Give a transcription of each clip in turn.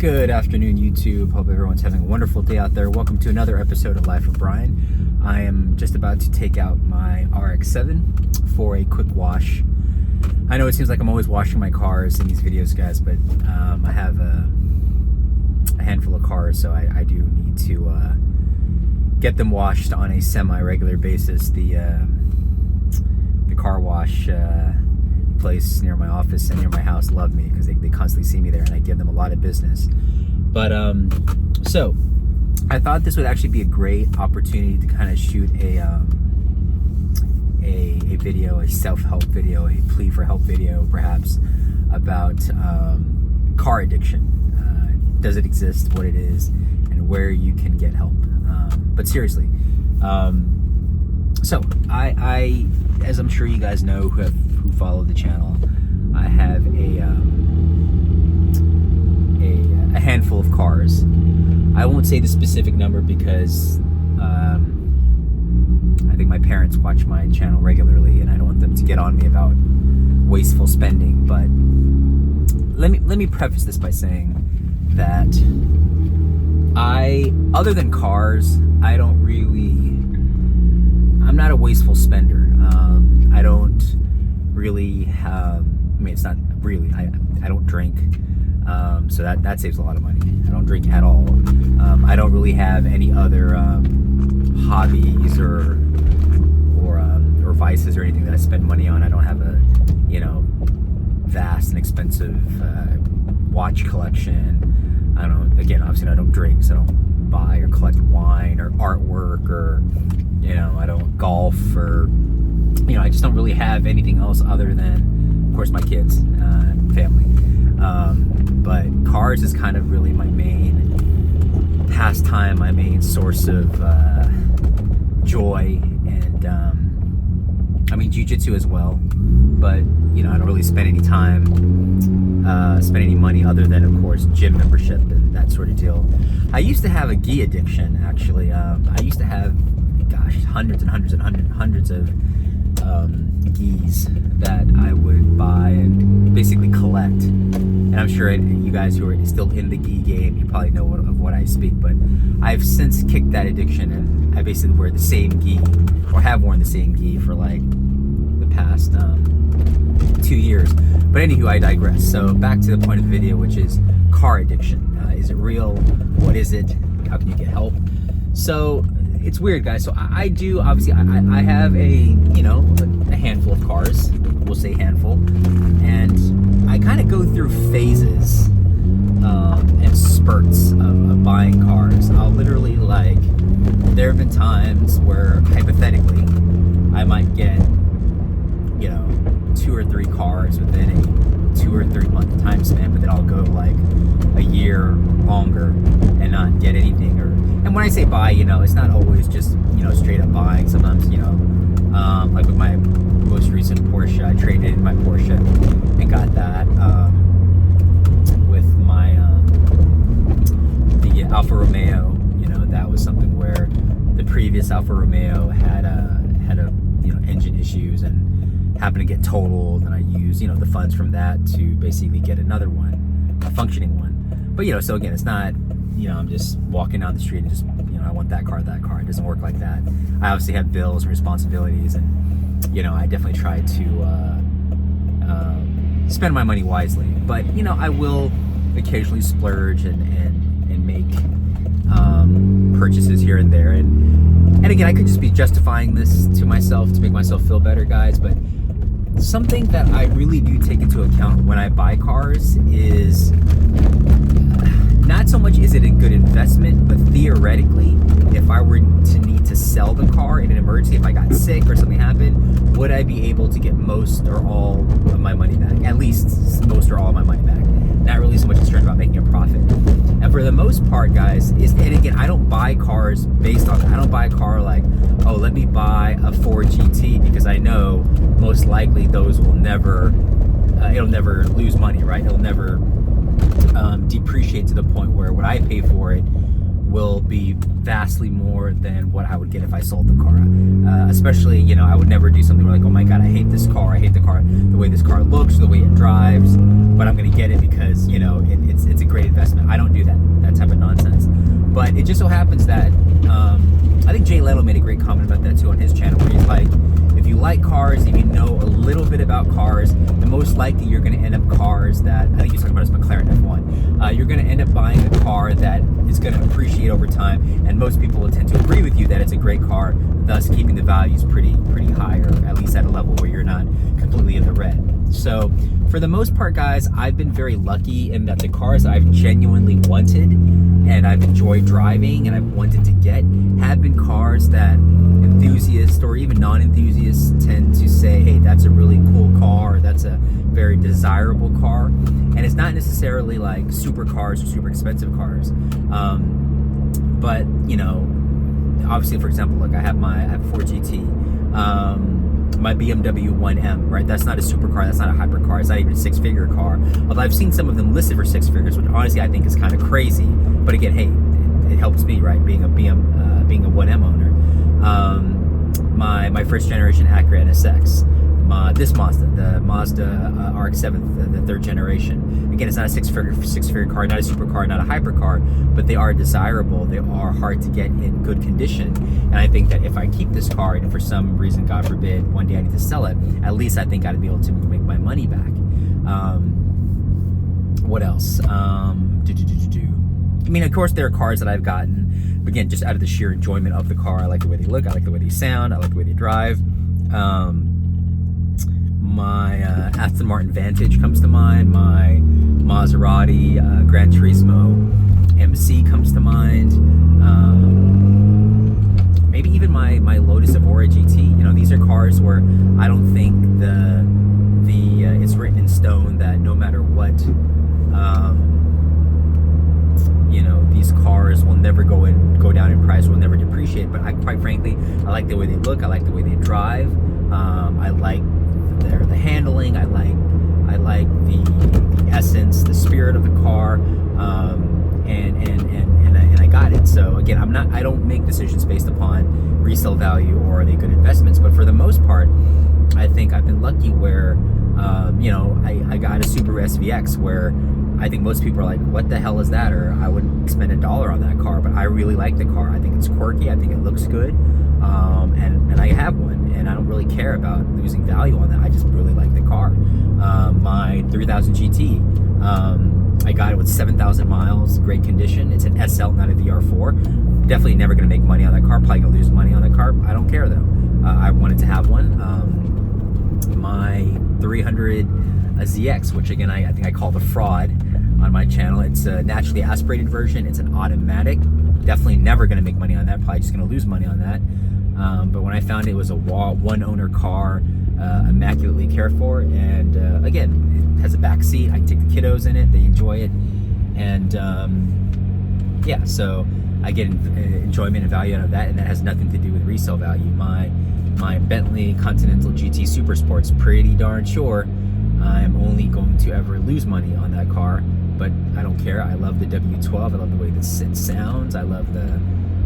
Good afternoon, YouTube. Hope everyone's having a wonderful day out there. Welcome to another episode of Life of Brian. I am just about to take out my RX-7 for a quick wash. I know it seems like I'm always washing my cars in these videos, guys, but I have a handful of cars, so I do need to get them washed on a semi-regular basis. The car wash place near my office and near my house love me because they constantly see me there, and I give them a lot of business. But so I thought this would actually be a great opportunity to kind of shoot a video, a self-help video, a plea for help video perhaps, about car addiction. Does it exist, what it is, and where you can get help. But seriously, so I as I'm sure you guys know who follow the channel, I have a handful of cars. I won't say the specific number because I think my parents watch my channel regularly, and I don't want them to get on me about wasteful spending. But let me preface this by saying that other than cars, I'm not a wasteful spender. I don't really it's not really, I don't drink, so that saves a lot of money. I don't drink at all. I don't really have any other hobbies or vices or anything that I spend money on. I don't have a vast and expensive watch collection. Obviously I don't drink, so I don't buy or collect wine or artwork, or I don't golf, or I just don't really have anything else other than, of course, my kids and family. But cars is kind of really my main pastime, my main source of joy, and jiu-jitsu as well. But I don't really spend any time, spend any money other than, of course, gym membership and that sort of deal. I used to have a gi addiction, actually. I used to have, hundreds and hundreds of gis that I would buy and basically collect. And I'm sure you guys who are still in the gi game, you probably know of what I speak, but I've since kicked that addiction, and I basically wear the same gi, or have worn the same gi for like the past 2 years. But anywho, I digress. So back to the point of the video, which is car addiction. Is it real? What is it? How can you get help? So it's weird, guys. So I do, obviously, I have a handful of cars. We'll say handful. And I kind of go through phases and spurts of buying cars. I'll literally, there have been times where, hypothetically, I might get, 2 or 3 cars within a 2 or 3 month time span, but then I'll go a year longer and not get anything. And when I say buy, it's not always just, straight up buying. Sometimes, like with my most recent Porsche, I traded in my Porsche and got that. With my, the Alfa Romeo, that was something where the previous Alfa Romeo had engine issues and happened to get totaled, and I used, the funds from that to basically get another one, a functioning one. But, so again, it's not, I'm just walking down the street and just, I want that car. It doesn't work like that. I obviously have bills and responsibilities, and, I definitely try to spend my money wisely. But, I will occasionally splurge and make purchases here and there. And again, I could just be justifying this to myself to make myself feel better, guys, but something that I really do take into account when I buy cars is not so much is it a good investment, but theoretically, if I were to need to sell the car in an emergency, if I got sick or something happened, would I be able to get most or all of my money back? At least most or all of my money back. Not really so much concerned about making a profit. And for the most part, guys, and again, I don't buy cars based on that. I don't buy a car like, oh, let me buy a Ford GT because I know most likely those will never, it'll never lose money, right? It'll never depreciate to the point where what I pay for it will be vastly more than what I would get if I sold the car. Especially, you know, I would never do something where like, oh my god, I hate this car, I hate the car, the way this car looks, the way it drives, but I'm gonna get it because, you know, it's a great investment. I don't do that type of nonsense. But it just so happens that I think Jay Leno made a great comment about that too on his channel, where he's like, if you like cars, if you know a little bit about cars, the most likely you're going to end up cars that, I think he's talking about his McLaren F1, you're going to end up buying a car that is going to appreciate over time, and most people will tend to agree with you that it's a great car, thus keeping the values pretty high, or at least at a level where you're not completely in the red. So for the most part, guys, I've been very lucky in that the cars I've genuinely wanted and I've enjoyed driving and I've wanted to get have been cars that enthusiasts or even non-enthusiasts tend to say, hey, that's a really cool car, or that's a very desirable car. And it's not necessarily like supercars or super expensive cars. But, you know, obviously, for example, look, I have a Ford GT. My BMW 1M, right? That's not a supercar, that's not a hypercar, it's not even a six-figure car. Although I've seen some of them listed for six figures, which honestly I think is kind of crazy. But again, hey, it helps me, right? Being a 1M owner. My first generation Acura NSX. This Mazda, the Mazda RX-7, the third generation. Again, it's not a six-figure car, not a supercar, not a hypercar, but they are desirable. They are hard to get in good condition. And I think that if I keep this car, and if for some reason, God forbid, one day I need to sell it, at least I think I'd be able to make my money back. What else? I mean, of course, there are cars that I've gotten, again, just out of the sheer enjoyment of the car. I like the way they look, I like the way they sound, I like the way they drive. My Aston Martin Vantage comes to mind. My Maserati Gran Turismo MC comes to mind. Maybe even my Lotus Evora GT. You know, these are cars where I don't think it's written in stone that no matter what, you know, these cars will never go down in price, will never depreciate. But quite frankly, I like the way they look. I like the way they drive. I like the handling. I like the essence, the spirit of the car, and I got it. So again, I don't make decisions based upon resale value or are they good investments. But for the most part, I think I've been lucky where, you know, I got a Subaru SVX where I think most people are like, what the hell is that? Or I wouldn't spend $1 on that car, but I really like the car. I think it's quirky. I think it looks good. And I have one, and I don't really care about losing value on that. I just really like the car. My 3000 GT, I got it with 7,000 miles, great condition. It's an SL, not a VR4. Definitely never going to make money on that car. Probably going to lose money on that car. I don't care though. I wanted to have one. My 300 ZX, which again I think I call the fraud on my channel. It's a naturally aspirated version. It's an automatic. Definitely never going to make money on that. Probably just going to lose money on that. But when I found it was a one-owner car, immaculately cared for, and again, it has a back seat. I can take the kiddos in it; they enjoy it, and yeah. So I get enjoyment and value out of that, and that has nothing to do with resale value. My Bentley Continental GT Super Sport's pretty darn sure I'm only going to ever lose money on that car, but I don't care. I love the W12. I love the way it sounds. I love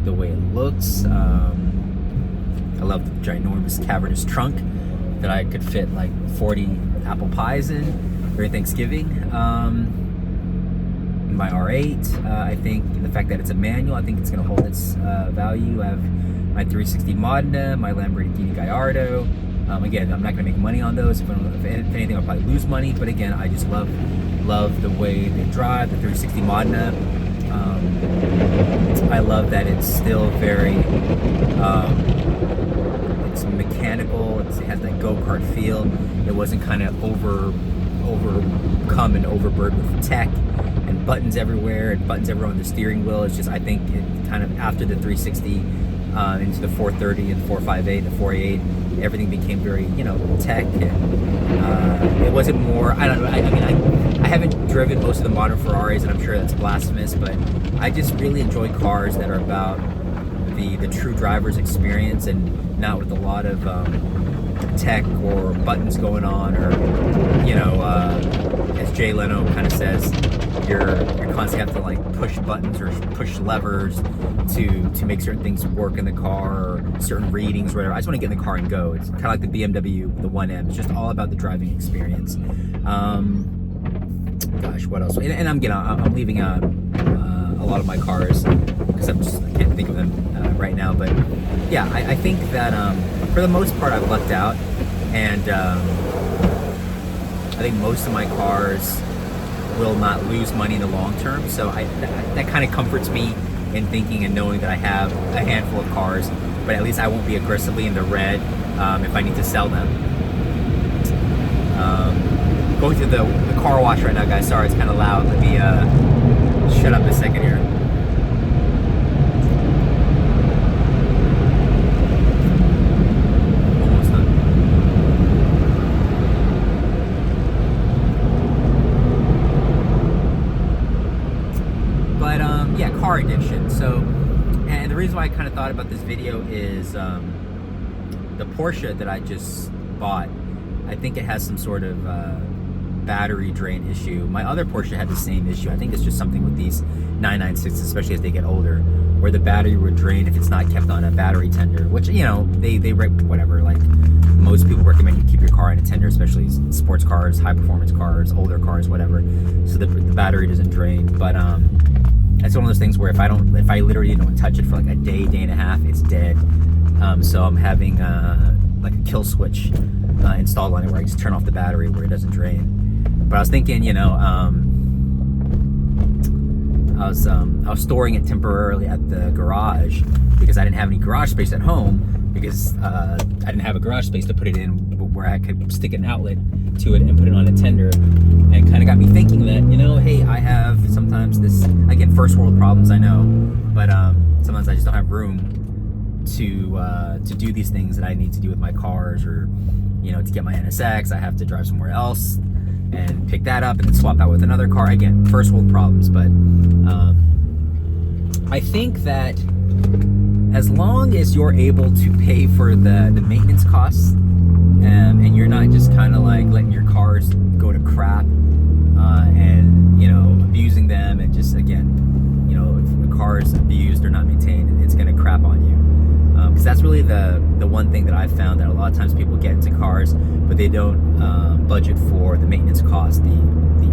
the way it looks. I love the ginormous cavernous trunk that I could fit like 40 apple pies in during Thanksgiving. My R8, I think the fact that it's a manual, I think it's going to hold its value. I have my 360 Modena, my Lamborghini Gallardo. Again, I'm not going to make money on those. If anything, I'll probably lose money. But again, I just love the way they drive. The 360 Modena. I love that it's still very. It's mechanical. It has that go-kart feel. It wasn't kind of overcome and overburdened with tech and buttons everywhere and buttons everywhere on the steering wheel. It's just, I think it kind of after the 360 into the 430 and the 458, the 488, everything became very, you know, tech, and it wasn't more, I don't know, I mean, I haven't driven most of the modern Ferraris, and I'm sure that's blasphemous, but I just really enjoy cars that are about the true driver's experience and not with a lot of tech or buttons going on, or, you know, as Jay Leno kind of says, you're constantly have to like push buttons or push levers to make certain things work in the car, or certain readings or whatever. I just want to get in the car and go. It's kind of like the BMW, the 1M. It's just all about the driving experience. Gosh, what else? And I'm leaving out a lot of my cars because I can't think of them right now. But yeah, I think that for the most part I've lucked out, and I think most of my cars will not lose money in the long term. So that kind of comforts me in thinking and knowing that I have a handful of cars, but at least I won't be aggressively in the red if I need to sell them. Going through the car wash right now, guys. Sorry, it's kind of loud. Let me shut up a second here. Almost done. But yeah, car addiction. So, and the reason why I kind of thought about this video is the Porsche that I just bought. I think it has some sort of battery drain issue. My other Porsche had the same issue. I think it's just something with these 996s, especially as they get older, where the battery would drain if it's not kept on a battery tender, which, you know, they whatever, like most people recommend you keep your car on a tender, especially sports cars, high performance cars, older cars, whatever, so the battery doesn't drain. But it's one of those things where if I literally don't touch it for like a day and a half, it's dead. So I'm having like a kill switch installed on it where I just turn off the battery where it doesn't drain. But I was thinking, you know, I was storing it temporarily at the garage because I didn't have any garage space at home, because I didn't have a garage space to put it in where I could stick an outlet to it and put it on a tender. And kind of got me thinking that, you know, hey, I have sometimes this, again, first world problems, I know, but sometimes I just don't have room to do these things that I need to do with my cars, or, you know, to get my NSX, I have to drive somewhere else and pick that up and then swap out with another car. Again, first world problems. But I think that as long as you're able to pay for the maintenance costs, and you're not just kind of like letting your cars go to crap and, you know, abusing them, and just, again, you know, if the car is abused or not maintained, it's going to crap on you. Because that's really the one thing that I've found, that a lot of times people get into cars, but they don't budget for the maintenance cost, the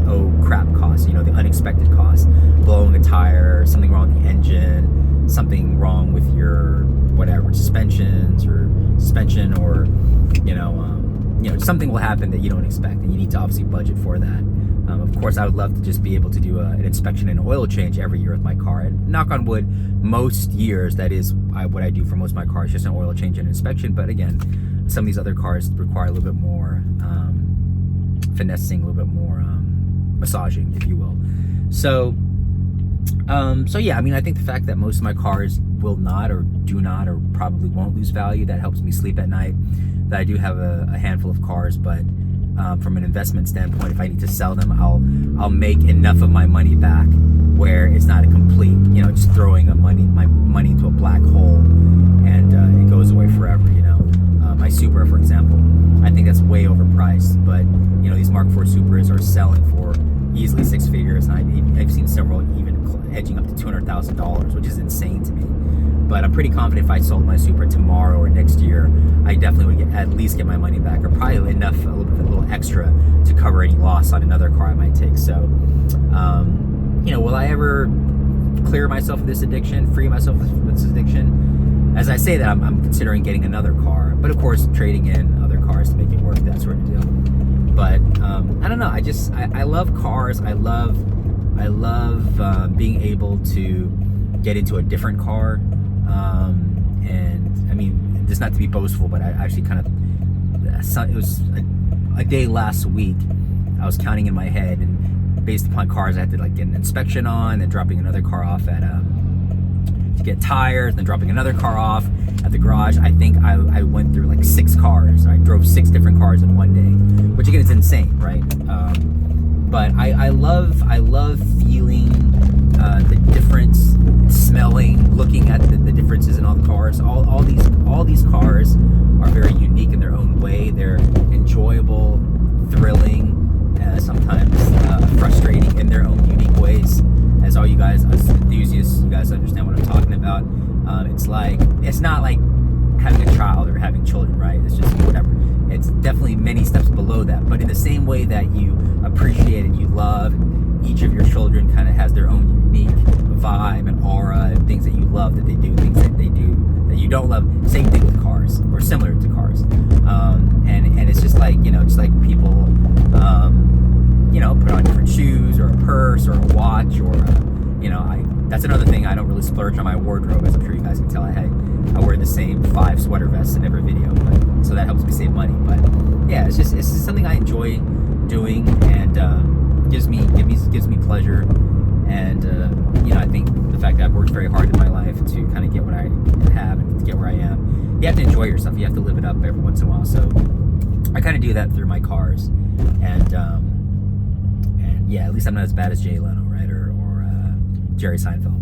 oh crap cost, you know, the unexpected cost, blowing a tire, something wrong with the engine, something wrong with your whatever suspension, or you know, something will happen that you don't expect, and you need to obviously budget for that. Of course, I would love to just be able to do an inspection and oil change every year with my car. And knock on wood, most years that is what I do for most of my cars, just an oil change and inspection. But again, some of these other cars require a little bit more finessing, a little bit more massaging, if you will. So yeah, I mean, I think the fact that most of my cars will not, or do not, or probably won't lose value, that helps me sleep at night. That I do have a handful of cars, but from an investment standpoint, if I need to sell them, I'll make enough of my money back where it's not a complete, you know, just throwing my money into a black hole and it goes away forever. You know, my Supra, for example, I think that's way overpriced, but you know, these Mark IV Supras are selling for easily six figures, and I've seen several even edging up to $200,000, which is insane to me. But I'm pretty confident if I sold my Supra tomorrow or next year, I definitely would at least get my money back, or probably enough, a little extra to cover any loss on another car I might take. So, you know, will I ever clear myself of this addiction, free myself of this addiction? As I say that, I'm considering getting another car, but of course trading in other cars to make it work, that sort of deal. But I don't know. I love cars. I love being able to get into a different car. And I mean, this not to be boastful, but I actually kind of, it was a day last week, I was counting in my head, and based upon cars I had to like get an inspection on, and dropping another car off at to get tires, then dropping another car off at the garage. I think I went through like 6 cars. I drove 6 different cars in one day, which again is insane, right? But I love feeling the difference, smelling, looking at the differences in all the cars. All these cars are very unique in their own way. They're enjoyable, thrilling, sometimes frustrating in their own unique way. nice. As all you guys, us enthusiasts, you guys understand what I'm talking about. It's not like having a child or having children, right? It's just whatever. It's definitely many steps below that. But in the same way that you appreciate and you love, each of your children kind of has their own unique vibe and aura and things that you love that they do, things that they do that you don't love. Same thing with cars, or similar to cars. And it's just like, just like people, put on different shoes or a purse or a watch or, that's another thing. I don't really splurge on my wardrobe, as I'm sure you guys can tell. I wear the same 5 sweater vests in every video, so that helps me save money. But yeah, it's just something I enjoy doing, and gives me pleasure. And I think the fact that I've worked very hard in my life to kind of get what I have and to get where I am, you have to enjoy yourself. You have to live it up every once in a while. So I kind of do that through my cars, and yeah, at least I'm not as bad as Jay Leno, right, or Jerry Seinfeld.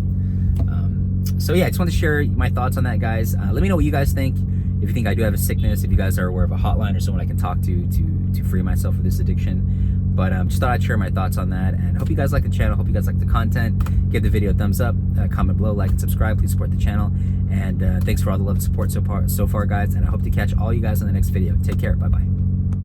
So yeah, I just want to share my thoughts on that, guys. Let me know what you guys think. If you think I do have a sickness, if you guys are aware of a hotline or someone I can talk to free myself of this addiction. But just thought I'd share my thoughts on that, and hope you guys like the channel. Hope you guys like the content. Give the video a thumbs up, comment below, like and subscribe. Please support the channel, and thanks for all the love and support so far, guys. And I hope to catch all you guys in the next video. Take care. Bye bye.